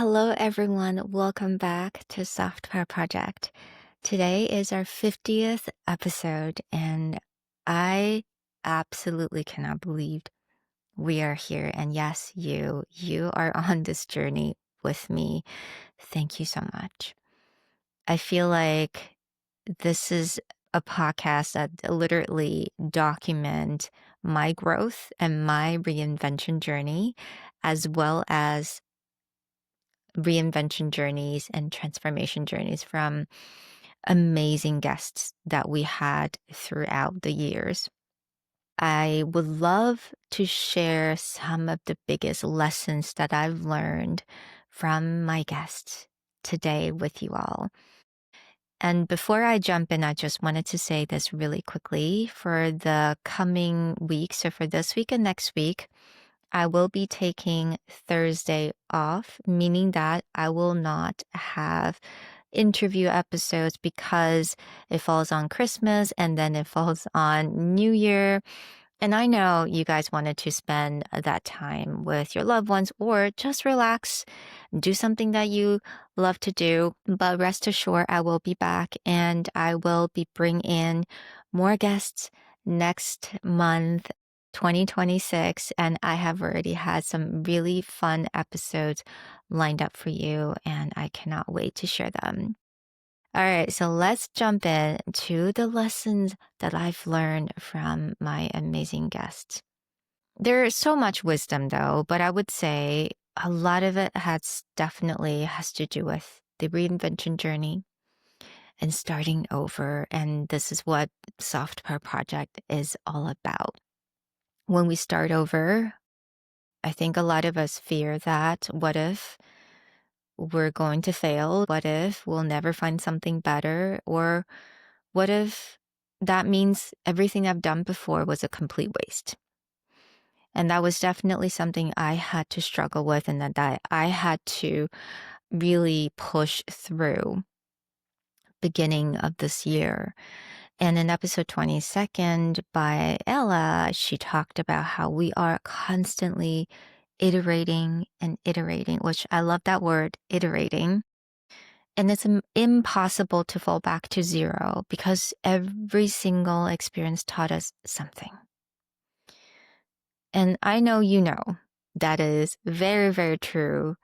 Hello, everyone. Welcome back to SoftPirate Project. Today is our 50th episode, and I absolutely cannot believe we are here. And yes, you are on this journey with me. Thank you so much. I feel like this is a podcast that literally document my growth and my reinvention journey, as well as reinvention journeys and transformation journeys from amazing guests that we had throughout the years. I would love to share some of the biggest lessons that I've learned from my guests today with you all. And before I jump in, I just wanted to say this really quickly. For the coming week, so for this week and next week, I will be taking Thursday off, meaning that I will not have interview episodes because it falls on Christmas and then it falls on New Year. And I know you guys wanted to spend that time with your loved ones or just relax, do something that you love to do. But rest assured, I will be back and I will be bringing in more guests next month, 2026. And I have already had some really fun episodes lined up for you, and I cannot wait to share them. All right, so let's jump in to the lessons that I've learned from my amazing guests. There's so much wisdom though, but I would say a lot of it has to do with the reinvention journey and starting over. And this is what SoftPirate Project is all about. When we start over, I think a lot of us fear that what if we're going to fail? What if we'll never find something better? Or what if that means everything I've done before was a complete waste? And that was definitely something I had to struggle with and that I had to really push through beginning of this year. And in episode 22nd by Ella, she talked about how we are constantly iterating and iterating, which I love that word, iterating. And it's impossible to fall back to zero because every single experience taught us something. And I know you know that is very, very true.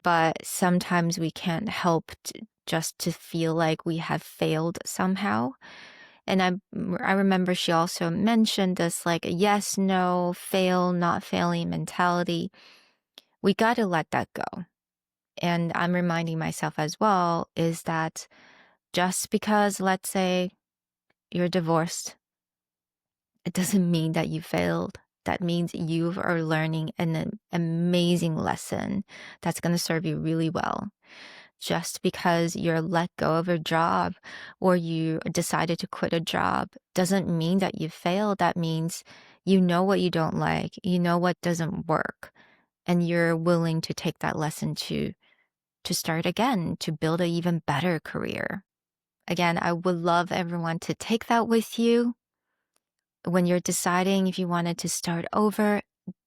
But sometimes we can't help just to feel like we have failed somehow. And I remember she also mentioned this like yes, no, fail, not failing mentality. We got to let that go. And I'm reminding myself as well is that just because, let's say, you're divorced, it doesn't mean that you failed. That means you are learning an amazing lesson that's going to serve you really well. Just because you're let go of a job or you decided to quit a job doesn't mean that you failed. That means you know what you don't like, you know what doesn't work, and you're willing to take that lesson to start again, to build an even better career. Again, I would love everyone to take that with you when you're deciding if you wanted to start over.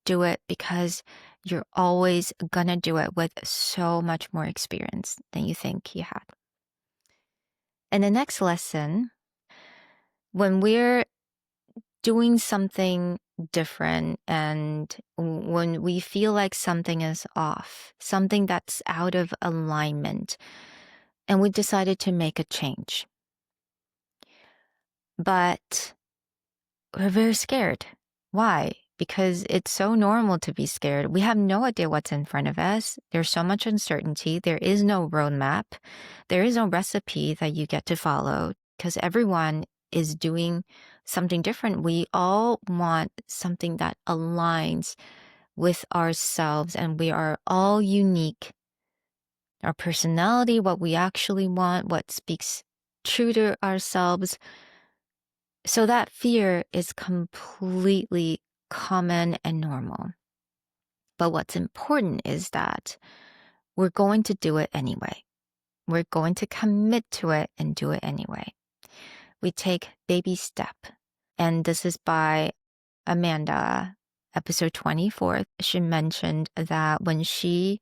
Do it because you're always gonna do it with so much more experience than you think you had. And the next lesson, when we're doing something different and when we feel like something is off, something that's out of alignment, and we decided to make a change, but we're very scared. Why? Because it's so normal to be scared. We have no idea what's in front of us. There's so much uncertainty. There is no roadmap. There is no recipe that you get to follow because everyone is doing something different. We all want something that aligns with ourselves, and we are all unique. Our personality, what we actually want, what speaks true to ourselves. So that fear is completely common and normal. But what's important is that we're going to do it anyway. We're going to commit to it and do it anyway. We take baby step. And this is by Amanda, episode 24. She mentioned that when she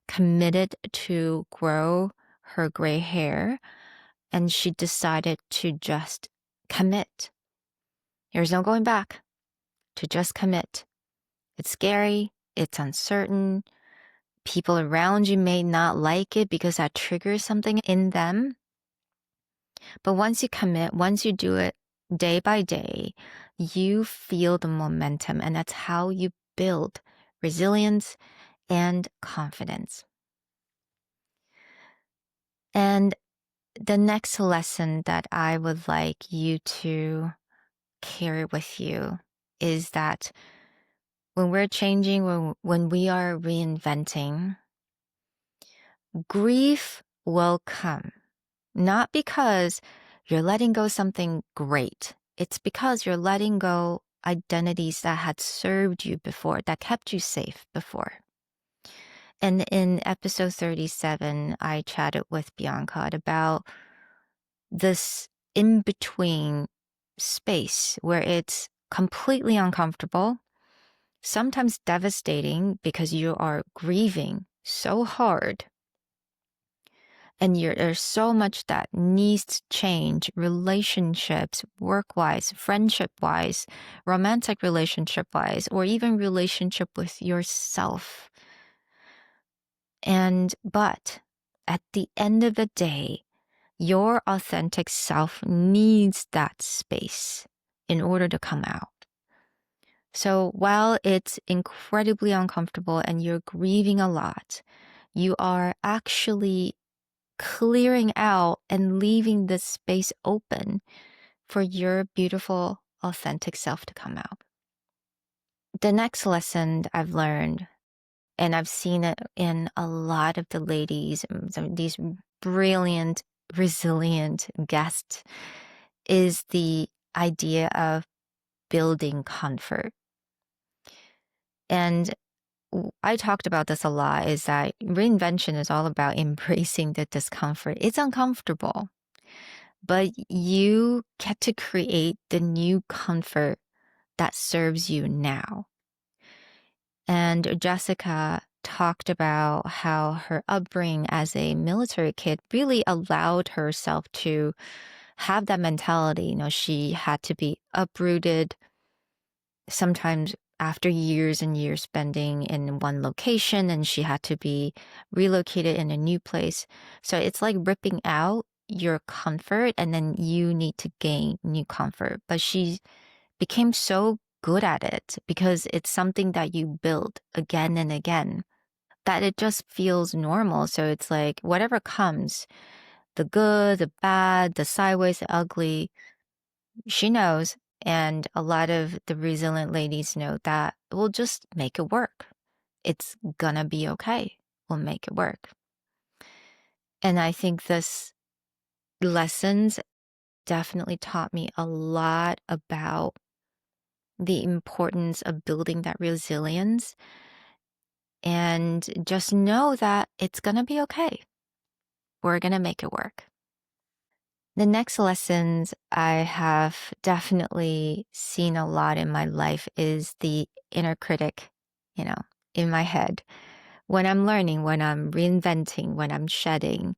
committed to grow her gray hair, and she decided to just commit. There's no going back, to just commit. It's scary, it's uncertain. People around you may not like it because that triggers something in them. But once you commit, once you do it day by day, you feel the momentum, and that's how you build resilience and confidence. And the next lesson that I would like you to carry with you is that when we're changing, when we are reinventing, grief will come. Not because you're letting go something great. It's because you're letting go identities that had served you before, that kept you safe before. And in episode 37, I chatted with Bianca about this in-between space where it's completely uncomfortable, sometimes devastating because you are grieving so hard. And there's so much that needs to change, relationships, work-wise, friendship-wise, romantic relationship-wise, or even relationship with yourself. But at the end of the day, your authentic self needs that space in order to come out. So while it's incredibly uncomfortable and you're grieving a lot, you are actually clearing out and leaving this space open for your beautiful, authentic self to come out. The next lesson I've learned, and I've seen it in a lot of the ladies, these brilliant, resilient guests, is the idea of building comfort. And I talked about this a lot, is that reinvention is all about embracing the discomfort. It's uncomfortable, but you get to create the new comfort that serves you now. And Jessica talked about how her upbringing as a military kid really allowed herself to have that mentality. You know, she had to be uprooted sometimes after years and years spending in one location, and she had to be relocated in a new place. So it's like ripping out your comfort and then you need to gain new comfort. But she became so good at it because it's something that you build again and again that it just feels normal. So it's like whatever comes, the good, the bad, the sideways, the ugly, she knows. And a lot of the resilient ladies know that we'll just make it work. It's gonna be okay. We'll make it work. And I think this lessons definitely taught me a lot about the importance of building that resilience, and just know that it's gonna be okay. We're gonna make it work. The next lessons I have definitely seen a lot in my life is the inner critic, in my head. When I'm learning, when I'm reinventing, when I'm shedding,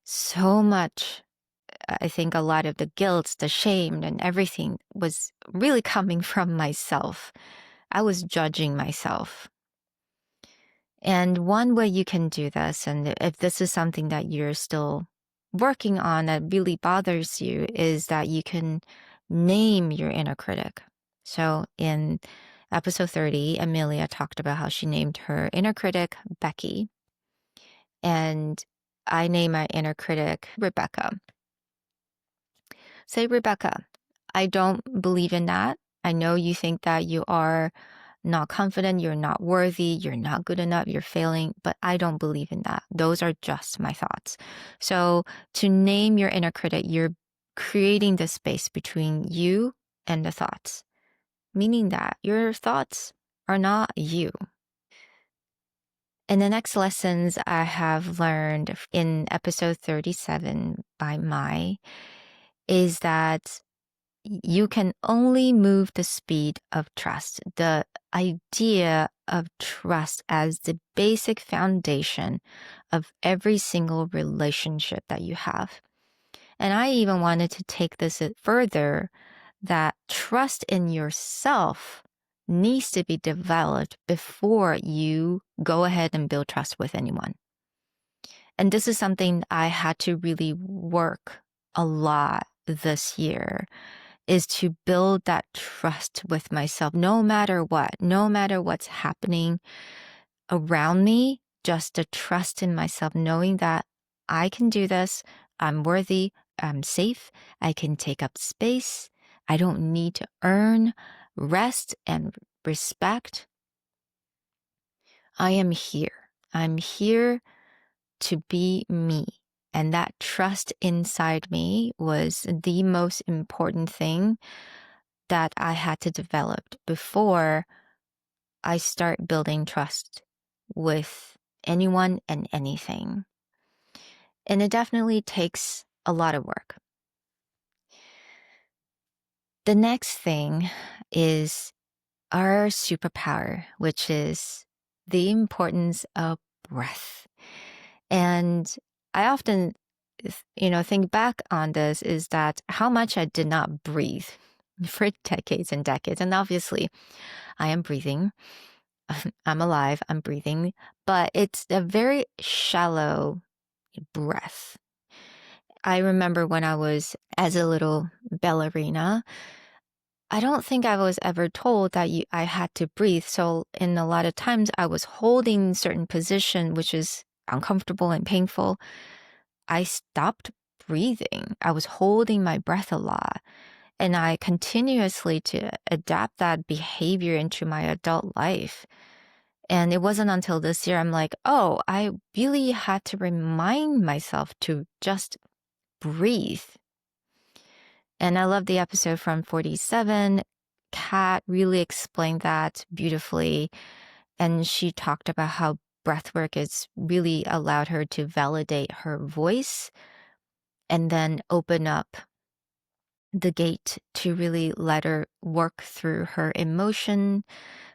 so much, I think a lot of the guilt, the shame, and everything was really coming from myself. I was judging myself. And one way you can do this, and if this is something that you're still working on that really bothers you, is that you can name your inner critic. So in episode 30, Amelia talked about how she named her inner critic Becky. And I name my inner critic Rebecca. Say, Rebecca, I don't believe in that. I know you think that you are not confident, you're not worthy, you're not good enough, you're failing, but I don't believe in that. Those are just my thoughts. So to name your inner critic, you're creating the space between you and the thoughts, meaning that your thoughts are not you. And the next lessons I have learned in episode 37 by Mai is that you can only move the speed of trust. The idea of trust as the basic foundation of every single relationship that you have. And I even wanted to take this further, that trust in yourself needs to be developed before you go ahead and build trust with anyone. And this is something I had to really work a lot this year, is to build that trust with myself, no matter what, no matter what's happening around me, just a trust in myself, knowing that I can do this, I'm worthy, I'm safe, I can take up space, I don't need to earn rest and respect. I am here. I'm here to be me. And that trust inside me was the most important thing that I had to develop before I start building trust with anyone and anything. And it definitely takes a lot of work. The next thing is our superpower, which is the importance of breath. And I often, think back on this, is that how much I did not breathe for decades and decades. And obviously, I am breathing. I'm alive. I'm breathing. But it's a very shallow breath. I remember when I was as a little ballerina, I don't think I was ever told that I had to breathe. So in a lot of times I was holding certain position, which is uncomfortable and painful. I stopped breathing. I was holding my breath a lot. And I continuously to adapt that behavior into my adult life. And it wasn't until this year I'm like, oh, I really had to remind myself to just breathe. And I love the episode from 47. Kat really explained that beautifully. And she talked about how breathwork has really allowed her to validate her voice and then open up the gate to really let her work through her emotion,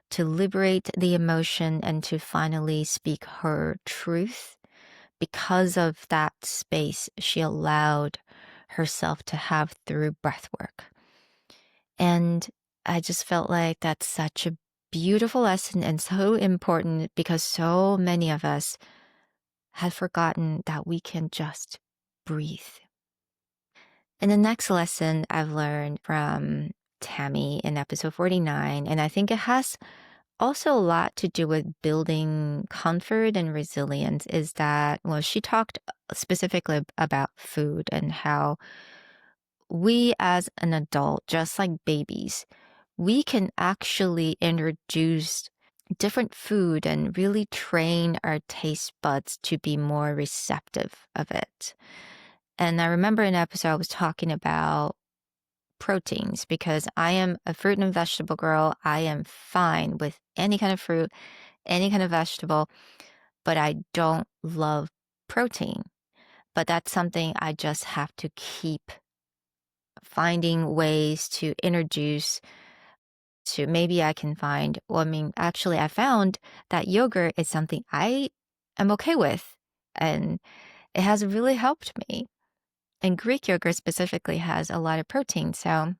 to liberate the emotion, and to finally speak her truth. Because of that space she allowed herself to have through breathwork. And I just felt like that's such a beautiful lesson and so important, because so many of us had forgotten that we can just breathe. And the next lesson I've learned from Tammy in episode 49, and I think it has also a lot to do with building comfort and resilience, is that, well, she talked specifically about food and how we as an adult, just like babies, we can actually introduce different food and really train our taste buds to be more receptive of it. And I remember in an episode I was talking about proteins, because I am a fruit and vegetable girl. I am fine with any kind of fruit, any kind of vegetable, but I don't love protein. But that's something I just have to keep finding ways to introduce to. Maybe I can find, well, I mean, actually, I found that yogurt is something I am okay with, and it has really helped me. And Greek yogurt specifically has a lot of protein. So I'm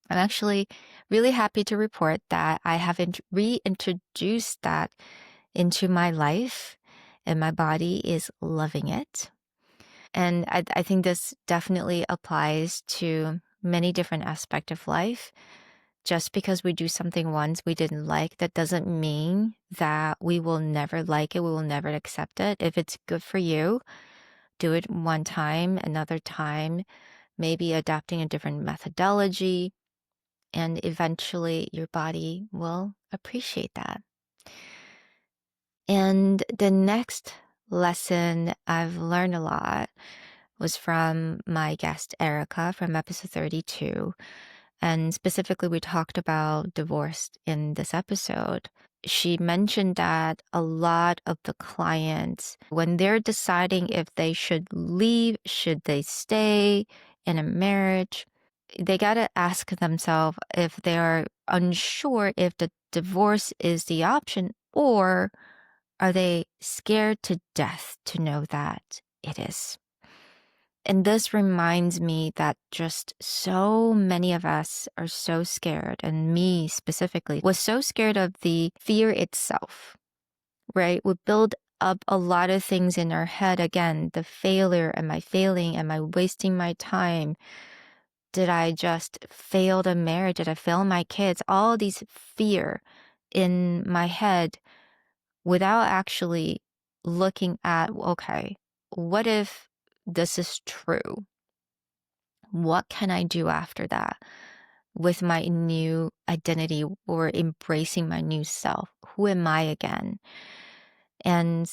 actually really happy to report that I have reintroduced that into my life, and my body is loving it. And I think this definitely applies to many different aspects of life. Just because we do something once we didn't like, that doesn't mean that we will never like it, we will never accept it. If it's good for you, do it one time, another time, maybe adopting a different methodology, and eventually your body will appreciate that. And the next lesson I've learned a lot was from my guest Erica from episode 32. And specifically, we talked about divorce in this episode. She mentioned that a lot of the clients, when they're deciding if they should leave, should they stay in a marriage, they got to ask themselves if they are unsure if the divorce is the option, or are they scared to death to know that it is. And this reminds me that just so many of us are so scared, and me specifically was so scared of the fear itself, right? We build up a lot of things in our head. Again, the failure. Am I failing? Am I wasting my time? Did I just fail the marriage? Did I fail my kids? All these fear in my head without actually looking at, okay, what if this is true? What can I do after that with my new identity or embracing my new self? Who am I again? And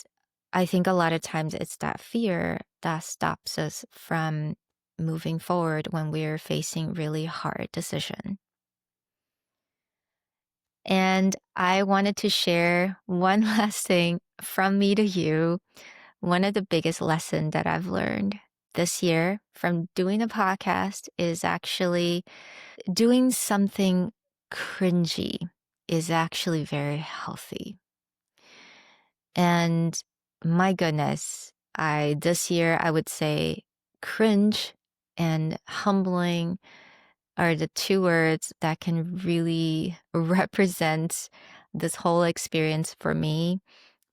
I think a lot of times it's that fear that stops us from moving forward when we're facing really hard decision. And I wanted to share one last thing from me to you. One of the biggest lessons that I've learned this year from doing a podcast is actually doing something cringy is actually very healthy. And my goodness, this year I would say cringe and humbling are the two words that can really represent this whole experience for me.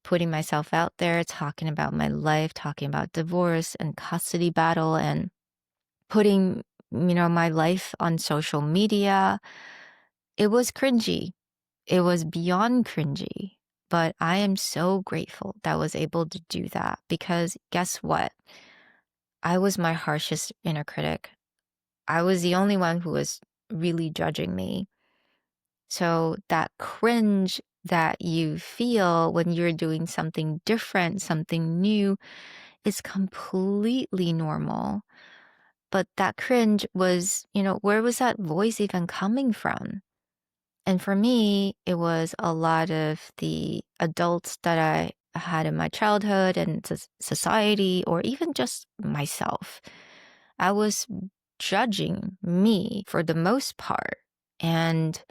Putting myself out there, talking about my life, talking about divorce and custody battle, and putting, my life on social media. It was cringy. It was beyond cringy. But I am so grateful that I was able to do that, because guess what? I was my harshest inner critic. I was the only one who was really judging me. So that cringe that you feel when you're doing something different, something new, is completely normal. But that cringe was, where was that voice even coming from? And for me, it was a lot of the adults that I had in my childhood and society, or even just myself. I was judging me for the most part. And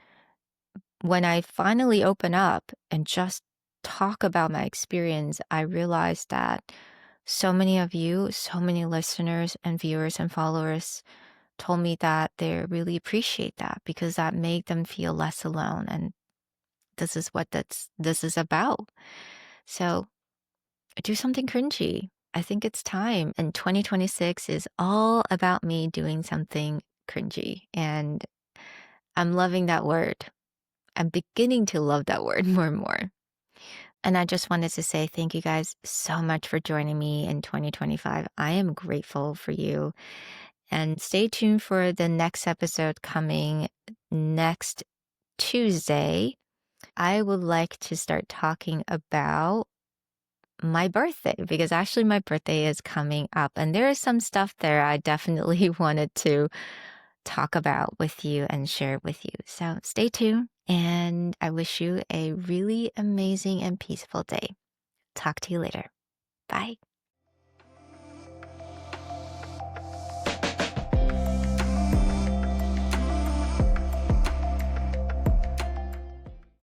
when I finally open up and just talk about my experience, I realized that so many of you, so many listeners and viewers and followers told me that they really appreciate that, because that made them feel less alone. And this is what this is about. So do something cringy. I think it's time. And 2026 is all about me doing something cringy. And I'm loving that word. I'm beginning to love that word more and more. And I just wanted to say thank you guys so much for joining me in 2025. I am grateful for you. And stay tuned for the next episode coming next Tuesday. I would like to start talking about my birthday, because actually my birthday is coming up, and there is some stuff there I definitely wanted to talk about with you and share with you. So stay tuned, and I wish you a really amazing and peaceful day. Talk to you later. Bye.